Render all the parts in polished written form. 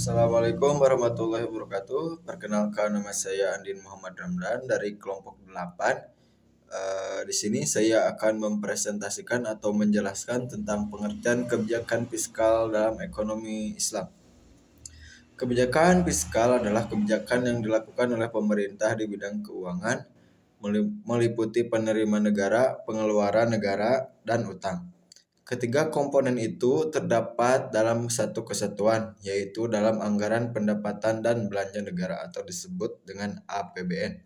Assalamualaikum warahmatullahi wabarakatuh. Perkenalkan, nama saya Andin Muhammad Ramdan dari kelompok 8. Di sini saya akan mempresentasikan atau menjelaskan tentang pengertian kebijakan fiskal dalam ekonomi Islam. Kebijakan fiskal adalah kebijakan yang dilakukan oleh pemerintah di bidang keuangan, meliputi penerimaan negara, pengeluaran negara, dan utang. Ketiga komponen itu terdapat dalam satu kesatuan, yaitu dalam anggaran pendapatan dan belanja negara atau disebut dengan APBN.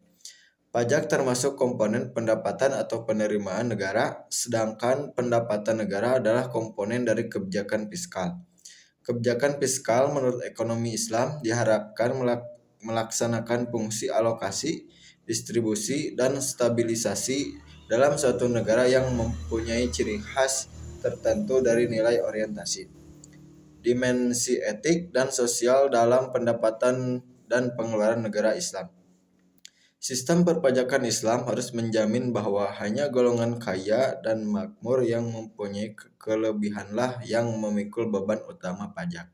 Pajak termasuk komponen pendapatan atau penerimaan negara, sedangkan pendapatan negara adalah komponen dari kebijakan fiskal. Kebijakan fiskal menurut ekonomi Islam diharapkan melaksanakan fungsi alokasi, distribusi, dan stabilisasi dalam suatu negara yang mempunyai ciri khas tertentu dari nilai orientasi, dimensi etik dan sosial dalam pendapatan dan pengeluaran negara Islam. Sistem perpajakan Islam harus menjamin bahwa hanya golongan kaya dan makmur yang mempunyai kelebihanlah yang memikul beban utama pajak.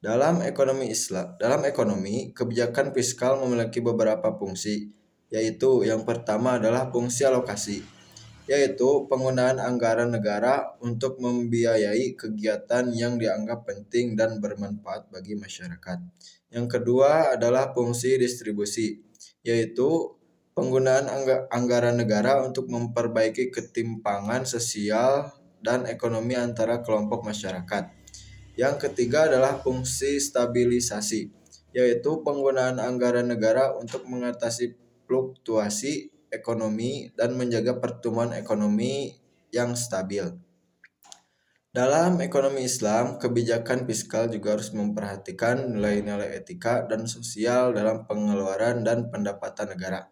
Dalam ekonomi, kebijakan fiskal memiliki beberapa fungsi, yaitu yang pertama adalah fungsi alokasi, yaitu penggunaan anggaran negara untuk membiayai kegiatan yang dianggap penting dan bermanfaat bagi masyarakat. Yang kedua adalah fungsi distribusi, yaitu penggunaan anggaran negara untuk memperbaiki ketimpangan sosial dan ekonomi antara kelompok masyarakat. Yang ketiga adalah fungsi stabilisasi, yaitu penggunaan anggaran negara untuk mengatasi fluktuasi ekonomi dan menjaga pertumbuhan ekonomi yang stabil. Dalam ekonomi Islam, kebijakan fiskal juga harus memperhatikan nilai-nilai etika dan sosial dalam pengeluaran dan pendapatan negara.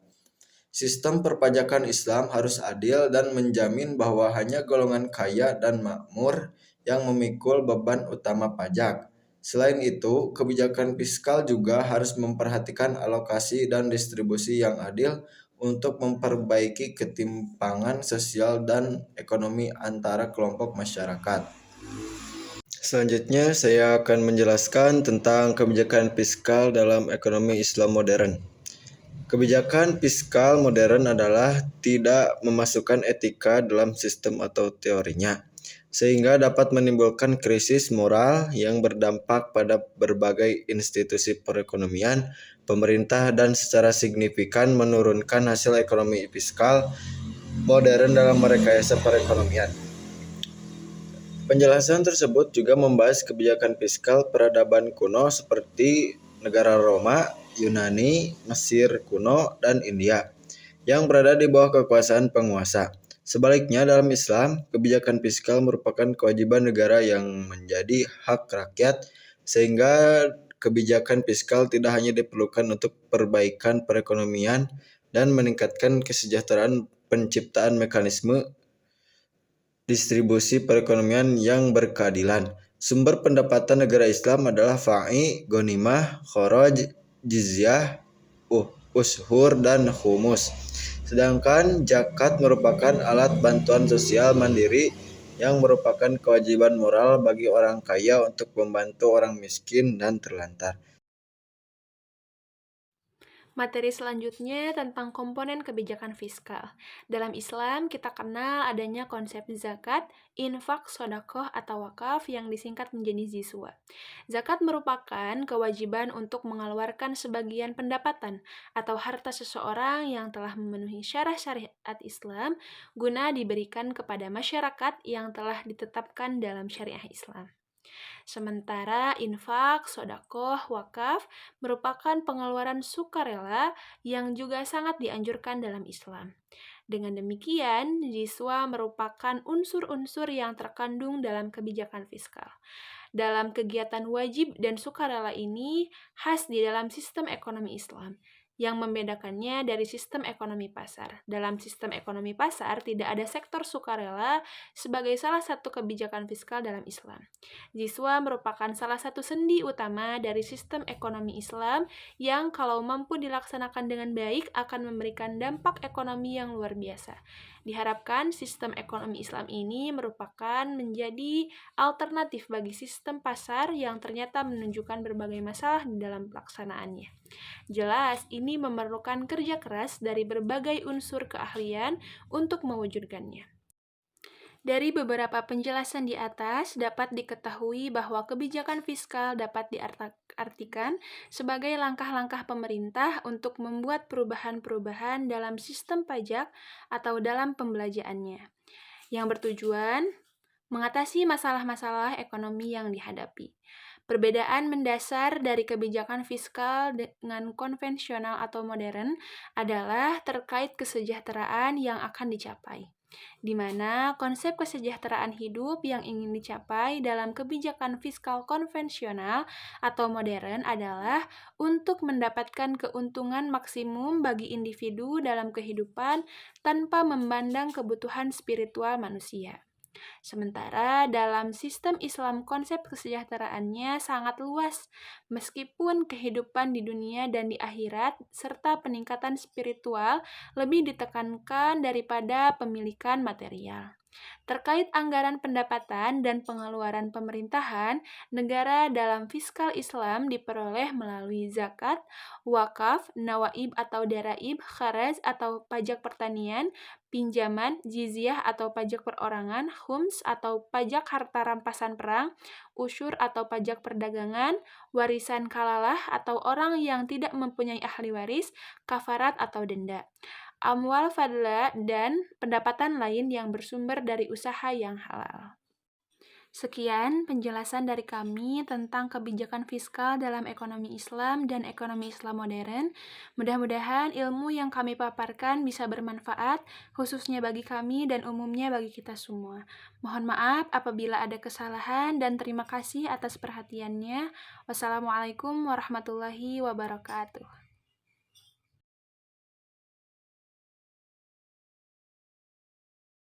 Sistem perpajakan Islam harus adil dan menjamin bahwa hanya golongan kaya dan makmur yang memikul beban utama pajak. Selain itu, kebijakan fiskal juga harus memperhatikan alokasi dan distribusi yang adil untuk memperbaiki ketimpangan sosial dan ekonomi antara kelompok masyarakat. Selanjutnya, saya akan menjelaskan tentang kebijakan fiskal dalam ekonomi Islam modern. Kebijakan fiskal modern adalah tidak memasukkan etika dalam sistem atau teorinya, sehingga dapat menimbulkan krisis moral yang berdampak pada berbagai institusi perekonomian, pemerintah, dan secara signifikan menurunkan hasil ekonomi fiskal modern dalam merekayasa perekonomian. Penjelasan tersebut juga membahas kebijakan fiskal peradaban kuno seperti negara Roma, Yunani, Mesir kuno, dan India yang berada di bawah kekuasaan penguasa. Sebaliknya, dalam Islam, kebijakan fiskal merupakan kewajiban negara yang menjadi hak rakyat, sehingga kebijakan fiskal tidak hanya diperlukan untuk perbaikan perekonomian dan meningkatkan kesejahteraan penciptaan mekanisme distribusi perekonomian yang berkeadilan. Sumber pendapatan negara Islam adalah fa'i, ghanimah, kharaj, jizyah, ushur, dan khumus. Sedangkan zakat merupakan alat bantuan sosial mandiri yang merupakan kewajiban moral bagi orang kaya untuk membantu orang miskin dan terlantar. Materi selanjutnya tentang komponen kebijakan fiskal. Dalam Islam, kita kenal adanya konsep zakat, infak, sodakoh, atau wakaf yang disingkat menjadi ziswa. Zakat merupakan kewajiban untuk mengeluarkan sebagian pendapatan atau harta seseorang yang telah memenuhi syarat syariat Islam guna diberikan kepada masyarakat yang telah ditetapkan dalam syariah Islam. Sementara infak, sodakoh, wakaf merupakan pengeluaran sukarela yang juga sangat dianjurkan dalam Islam. Dengan demikian, jiswa merupakan unsur-unsur yang terkandung dalam kebijakan fiskal. Dalam kegiatan wajib dan sukarela ini khas di dalam sistem ekonomi Islam, yang membedakannya dari sistem ekonomi pasar. Dalam sistem ekonomi pasar, tidak ada sektor sukarela sebagai salah satu kebijakan fiskal dalam Islam. Jiswa merupakan salah satu sendi utama dari sistem ekonomi Islam yang kalau mampu dilaksanakan dengan baik akan memberikan dampak ekonomi yang luar biasa. Diharapkan sistem ekonomi Islam ini merupakan menjadi alternatif bagi sistem pasar yang ternyata menunjukkan berbagai masalah di dalam pelaksanaannya. Jelas, ini memerlukan kerja keras dari berbagai unsur keahlian untuk mewujudkannya. Dari beberapa penjelasan di atas, dapat diketahui bahwa kebijakan fiskal dapat diartikan sebagai langkah-langkah pemerintah untuk membuat perubahan-perubahan dalam sistem pajak atau dalam pembelanjaannya, yang bertujuan mengatasi masalah-masalah ekonomi yang dihadapi. Perbedaan mendasar dari kebijakan fiskal dengan konvensional atau modern adalah terkait kesejahteraan yang akan dicapai, di mana konsep kesejahteraan hidup yang ingin dicapai dalam kebijakan fiskal konvensional atau modern adalah untuk mendapatkan keuntungan maksimum bagi individu dalam kehidupan tanpa memandang kebutuhan spiritual manusia. Sementara dalam sistem Islam konsep kesejahteraannya sangat luas, meskipun kehidupan di dunia dan di akhirat serta peningkatan spiritual lebih ditekankan daripada pemilikan material. Terkait anggaran pendapatan dan pengeluaran pemerintahan, negara dalam fiskal Islam diperoleh melalui zakat, wakaf, nawaib atau daraib, kharaj atau pajak pertanian, pinjaman, jizyah atau pajak perorangan, khums atau pajak harta rampasan perang, usyur atau pajak perdagangan, warisan kalalah atau orang yang tidak mempunyai ahli waris, kafarat atau denda, amwal fadla, dan pendapatan lain yang bersumber dari usaha yang halal. Sekian penjelasan dari kami tentang kebijakan fiskal dalam ekonomi Islam dan ekonomi Islam modern. Mudah-mudahan ilmu yang kami paparkan bisa bermanfaat, khususnya bagi kami dan umumnya bagi kita semua. Mohon maaf apabila ada kesalahan dan terima kasih atas perhatiannya. Wassalamualaikum warahmatullahi wabarakatuh.